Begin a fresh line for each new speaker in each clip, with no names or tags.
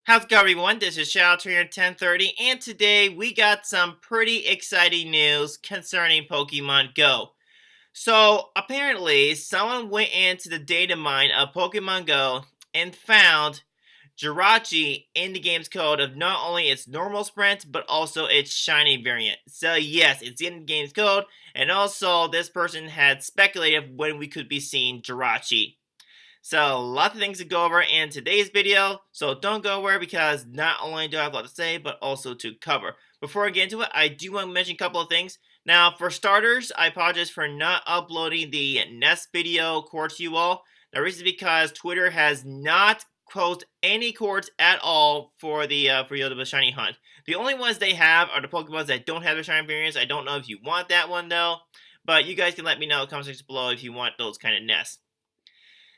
How's it going, everyone? This is Shao Trainer 1030, and today we got some pretty exciting news concerning Pokemon Go. So, apparently, someone went into the data mine of Pokemon Go and found Jirachi in the game's code of not only its normal sprint, but also its shiny variant. So, yes, it's in the game's code, and also this person had speculated when we could be seeing Jirachi. So, lots of things to go over in today's video, so don't go away because not only do I have a lot to say, but also to cover. Before I get into it, I do want to mention a couple of things. Now, for starters, I apologize for not uploading the Nest video cord to you all. The reason is because Twitter has not closed any cords at all for the shiny hunt. The only ones they have are the Pokemon that don't have the shiny variants. I don't know if you want that one though, but you guys can let me know in the comment section below if you want those kind of nests.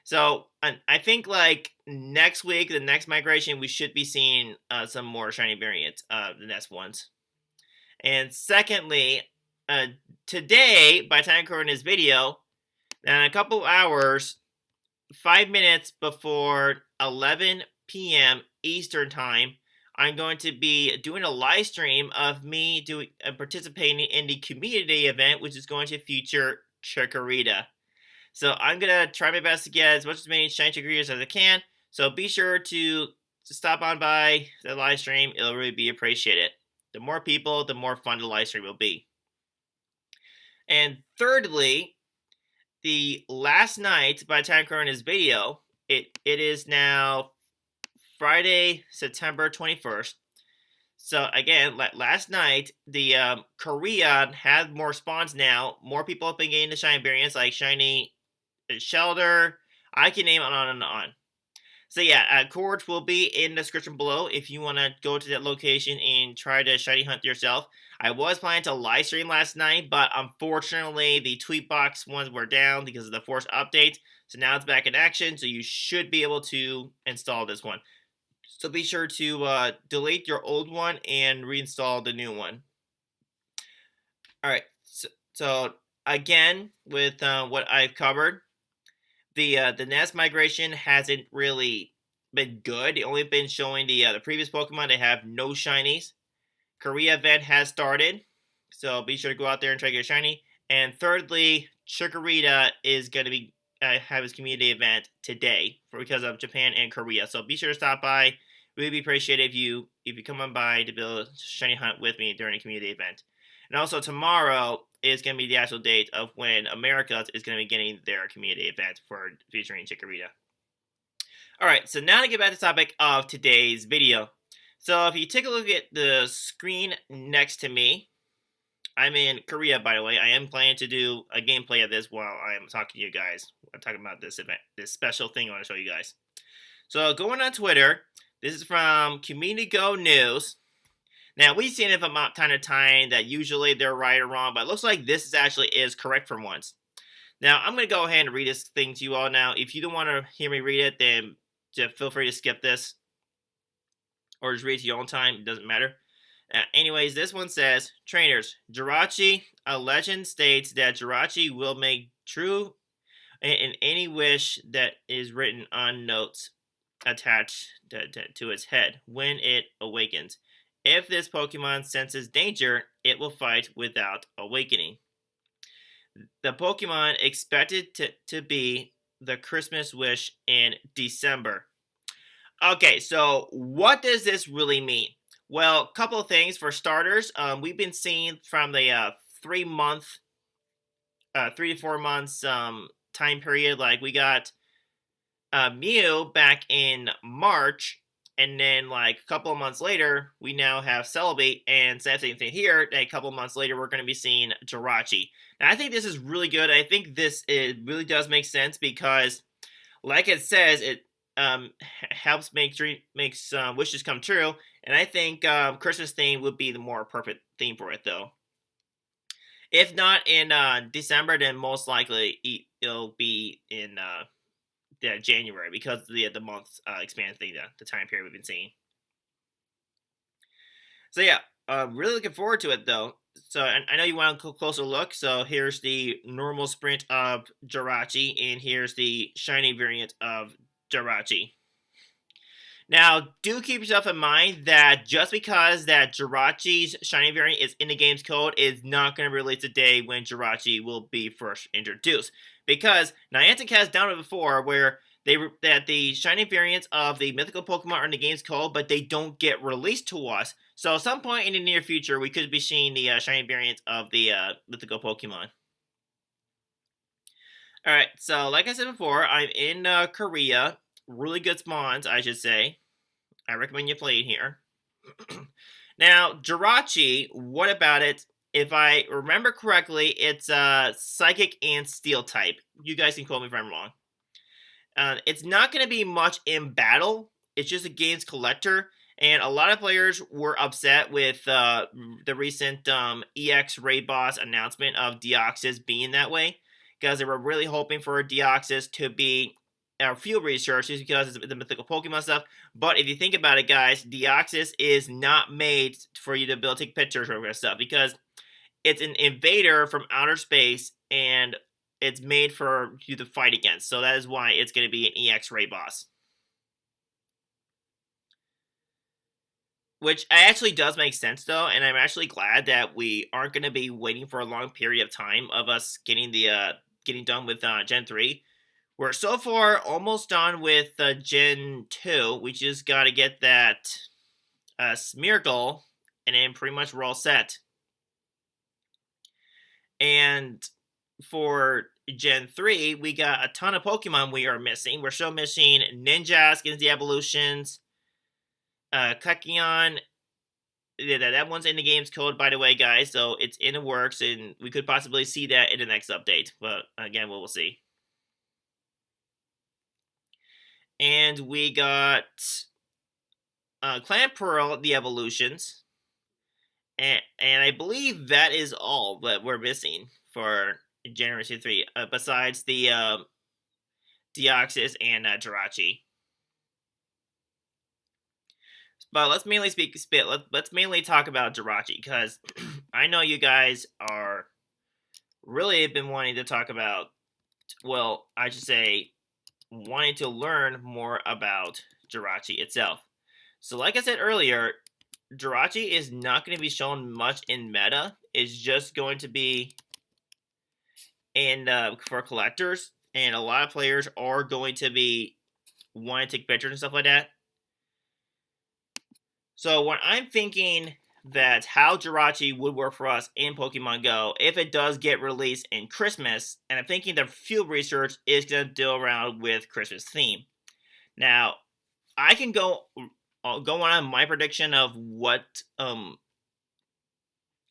So I think like next week, the next migration, we should be seeing some more shiny variants of the next ones. And secondly, today, by the time I'm recording this video, in a couple of hours, 5 minutes before 11 p.m. Eastern Time, I'm going to be doing a live stream of me participating in the community event, which is going to feature Chikorita. So I'm going to try my best to get as many shiny Chikoritas as I can. So be sure to stop on by the live stream. It'll really be appreciated. The more people, the more fun the live stream will be. And thirdly, the last night, by the time I'm recording this video, it is now Friday, September 21st. So again, last night, the Korea had more spawns now. More people have been getting the shiny variants like shiny Shelter. I can name it on and on. So yeah, cords will be in the description below if you want to go to that location and try to shiny hunt yourself. I was planning to live stream last night, but unfortunately the tweet box ones were down because of the forced update. So now it's back in action, so you should be able to install this one. So be sure to delete your old one and reinstall the new one. Alright, so again, with what I've covered, the Nest migration hasn't really been good. It only been showing the previous Pokemon that have no shinies. Korea event has started, so be sure to go out there and try to get a shiny. And thirdly, Chikorita is going to be have his community event today because of Japan and Korea. So be sure to stop by. Really be appreciated if you come on by to build a shiny hunt with me during the community event. And also tomorrow is going to be the actual date of when America is going to be getting their community event for featuring Chikorita. Alright, so now to get back to the topic of today's video. So if you take a look at the screen next to me, I'm in Korea, by the way. I am planning to do a gameplay of this while I'm talking to you guys. I'm talking about this event, this special thing I want to show you guys. So going on Twitter, this is from Community Go News. Now, we've seen it from time to time that usually they're right or wrong, but it looks like this actually is correct for once. Now, I'm going to go ahead and read this thing to you all now. If you don't want to hear me read it, then just feel free to skip this. Or just read it to your own time. It doesn't matter. Anyways, this one says, Trainers, Jirachi, a legend states that Jirachi will make true in any wish that is written on notes attached to its head when it awakens. If this Pokemon senses danger, it will fight without awakening. The Pokemon expected to be the Christmas wish in December. Okay, so what does this really mean? Well, a couple of things. For starters, we've been seeing from the 3 to 4 months time period, like we got Mew back in March. And then, like, a couple of months later, we now have Celebi, and same thing here. A couple of months later, we're going to be seeing Jirachi. Now, I think this is really good. I think it really does make sense because, like it says, it helps makes wishes come true. And I think Christmas theme would be the more perfect theme for it, though. If not in December, then most likely it'll be in January because the month expands the time period we've been seeing. So yeah, really looking forward to it though. So I know you want a closer look. So here's the normal sprint of Jirachi, and here's the shiny variant of Jirachi. Now, do keep yourself in mind that just because that Jirachi's shiny variant is in the game's code is not going to release the day when Jirachi will be first introduced. Because Niantic has done it before where that the shiny variants of the mythical Pokemon are in the game's code, but they don't get released to us. So at some point in the near future, we could be seeing the shiny variants of the mythical Pokemon. Alright, so like I said before, I'm in Korea. Really good spawns, I should say. I recommend you play it here. Now, Jirachi, what about it? If I remember correctly, it's Psychic and Steel type. You guys can quote me if I'm wrong. It's not going to be much in battle. It's just a games collector. And a lot of players were upset with the recent EX Raid Boss announcement of Deoxys being that way. Because they were really hoping for Deoxys to be field research just because it's the mythical Pokemon stuff. But if you think about it, guys, Deoxys is not made for you to be able to take pictures or stuff because it's an invader from outer space and it's made for you to fight against. So that is why it's going to be an EX Raid Boss. Which actually does make sense, though, and I'm actually glad that we aren't going to be waiting for a long period of time of us getting getting done with Gen 3. We're so far almost done with Gen 2. We just got to get that Smeargle, and then pretty much we're all set. And for Gen 3, we got a ton of Pokemon we are missing. We're still missing Ninjask against the evolutions, Kekleon. That one's in the game's code, by the way, guys, so it's in the works, and we could possibly see that in the next update. But again, we'll see. And we got Clamperl, the evolutions. And I believe that is all that we're missing for Generation 3, besides the Deoxys and Jirachi. But let's mainly let's mainly talk about Jirachi, because I know you guys are really been wanting to talk about, well, I should say, wanting to learn more about Jirachi itself. So like I said earlier, Jirachi is not going to be shown much in meta. It's just going to be in for collectors, and a lot of players are going to be wanting to take pictures and stuff like that. So when I'm thinking that how Jirachi would work for us in Pokemon Go, if it does get released in Christmas, and I'm thinking the field research is going to deal around with Christmas theme. Now, I can go on my prediction of what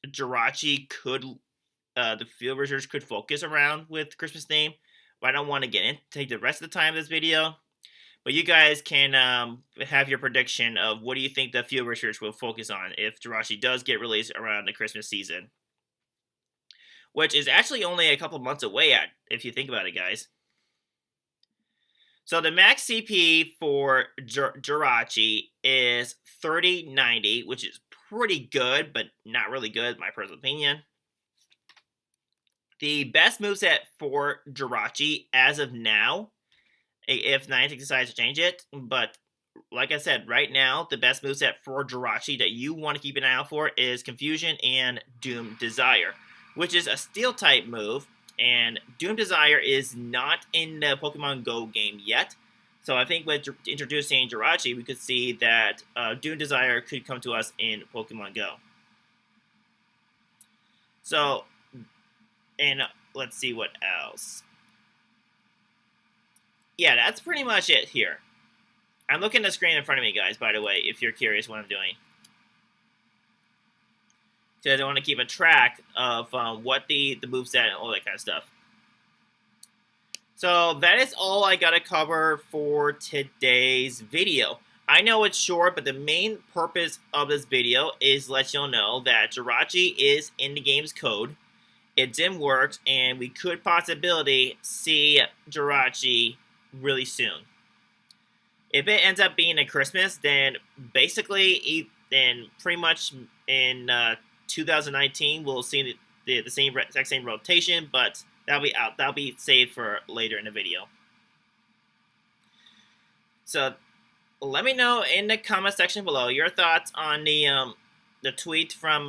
Jirachi could, the field research could focus around with Christmas theme, but I don't want to get in, take the rest of the time of this video. But you guys can have your prediction of what do you think the field research will focus on if Jirachi does get released around the Christmas season. Which is actually only a couple months away, if you think about it, guys. So the max CP for Jirachi is 3090, which is pretty good, but not really good, in my personal opinion. The best moveset for Jirachi as of now, if Niantic decides to change it, but like I said, right now, the best moveset for Jirachi that you want to keep an eye out for is Confusion and Doom Desire, which is a Steel-type move, and Doom Desire is not in the Pokemon Go game yet, so I think with introducing Jirachi, we could see that Doom Desire could come to us in Pokemon Go. So, and let's see what else. Yeah, that's pretty much it here. I'm looking at the screen in front of me, guys, by the way, if you're curious what I'm doing. Because I want to keep a track of what the moveset and all that kind of stuff. So that is all I got to cover for today's video. I know it's short, but the main purpose of this video is to let you all know that Jirachi is in the game's code. It's in works, and we could possibly see Jirachi really soon. If it ends up being a Christmas, then basically, then pretty much in 2019, we'll see the exact same rotation, but that'll be saved for later in the video. So let me know in the comment section below your thoughts on the tweet from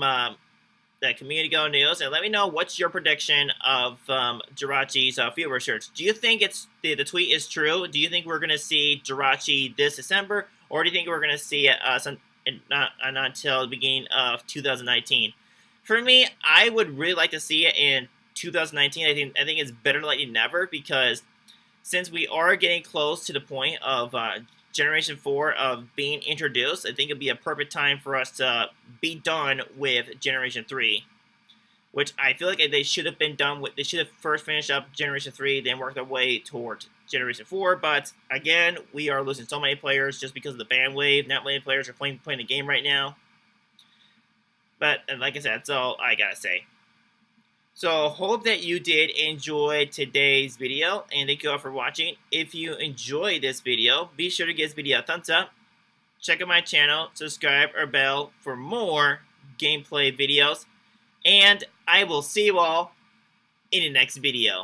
the Community Go News, and let me know what's your prediction of Jirachi's field research. Do you think the tweet is true? Do you think we're going to see Jirachi this December, or do you think we're going to see it not until the beginning of 2019? For me, I would really like to see it in 2019. I think it's better late than never, because since we are getting close to the point of Generation 4 of being introduced, I think it'd be a perfect time for us to be done with Generation 3, which I feel like they should have been done with. They should have first finished up Generation 3, then worked their way towards Generation 4, but again, we are losing so many players just because of the ban wave. Not many players are playing the game right now. But like I said, that's all I gotta say. So, hope that you did enjoy today's video, and thank you all for watching. If you enjoyed this video, be sure to give this video a thumbs up, check out my channel, subscribe or bell for more gameplay videos, and I will see you all in the next video.